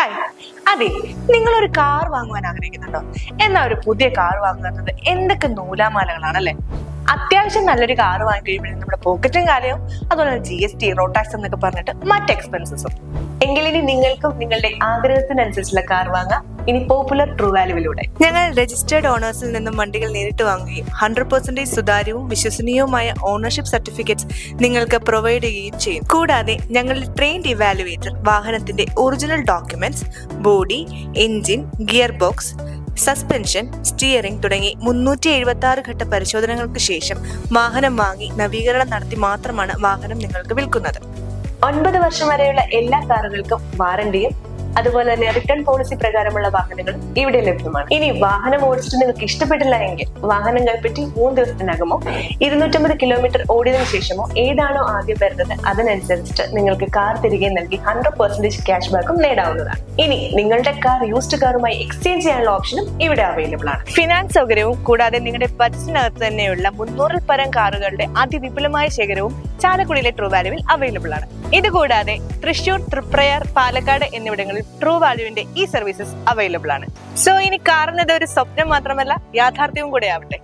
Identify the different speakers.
Speaker 1: Hi, അതെ, നിങ്ങളൊരു car വാങ്ങുവാൻ ആഗ്രഹിക്കുന്നുണ്ടോ? എന്നാൽ ഒരു പുതിയ കാർ വാങ്ങുന്നത് എന്തൊക്കെ നൂലാമാലകളാണല്ലേ. അത്യാവശ്യം നല്ലൊരു കാർ വാങ്ങി കഴിയുമ്പോൾ നമ്മുടെ പോക്കറ്റും കാര്യവും, അതുപോലെ GST, റോഡ് ടാക്സ് എന്നൊക്കെ പറഞ്ഞിട്ട് മറ്റ് എക്സ്പെൻസസും. എങ്കിലിനി നിങ്ങൾക്കും നിങ്ങളുടെ ആഗ്രഹത്തിനനുസരിച്ചുള്ള കാർ വാങ്ങാം ഇനി പോപ്പുലർ ട്രൂ വാല്യൂവിലൂടെ. ഞങ്ങൾ രജിസ്റ്റേർഡ് ഓണേഴ്സിൽ നിന്നും വണ്ടികൾ നേരിട്ട് വാങ്ങുകയും 100% സുതാര്യവും വിശ്വസനീയവുമായ ഓണർഷിപ്പ് സർട്ടിഫിക്കറ്റ്സ് നിങ്ങൾക്ക് പ്രൊവൈഡ് ചെയ്യുകയും ചെയ്യും. കൂടാതെ ഞങ്ങളുടെ ട്രെയിൻഡ് ഇവാലുവേറ്റർ വാഹനത്തിന്റെ original documents, body, engine, gear box, suspension, steering തുടങ്ങി 376 ഘട്ട പരിശോധനകൾക്ക് ശേഷം വാഹനം വാങ്ങി നവീകരണം നടത്തി മാത്രമാണ് വാഹനം നിങ്ങൾക്ക് വിൽക്കുന്നത്. 9 വർഷം വരെയുള്ള എല്ലാ കാറുകൾക്കും വാറണ്ടിയും അതുപോലെ തന്നെ റിട്ടേൺ പോളിസി പ്രകാരമുള്ള വാഹനങ്ങളും ഇവിടെ ലഭ്യമാണ്. ഇനി വാഹനം ഓടിച്ചിട്ട് നിങ്ങൾക്ക് ഇഷ്ടപ്പെട്ടില്ല എങ്കിൽ വാഹനം കൈപ്പറ്റി 3 ദിവസത്തിനകമോ 250 കിലോമീറ്റർ ഓടിയതിനു ശേഷമോ ഏതാണോ ആദ്യം വരുന്നത് അതിനനുസരിച്ചിട്ട് നിങ്ങൾക്ക് കാർ തിരികെ നൽകി 100% ക്യാഷ് ബാക്കും നേടാവുന്നതാണ്. ഇനി നിങ്ങളുടെ കാർ യൂസ്ഡ് കാറുമായി എക്സ്ചേഞ്ച് ചെയ്യാനുള്ള ഓപ്ഷനും ഇവിടെ അവൈലബിൾ ആണ്. ഫിനാൻസ് സൗകര്യവും കൂടാതെ നിങ്ങളുടെ ബജറ്റിനകത്ത് തന്നെയുള്ള 300-ൽ പരം കാറുകളുടെ അതിവിപുലമായ ശേഖരവും ചാലക്കുടിയിലെ ട്രൂ വാല്യൂവിൽ അവൈലബിൾ ആണ്. ഇതുകൂടാതെ തൃശൂർ, തൃപ്രയാർ, പാലക്കാട് എന്നിവിടങ്ങളിൽ ട്രൂ വാല്യൂവിന്റെ ഈ സർവീസസ് അവൈലബിൾ ആണ്. സോ ഇനി കാറിനത് ഒരു സ്വപ്നം മാത്രമല്ല യാഥാർത്ഥ്യവും കൂടെ ആവട്ടെ.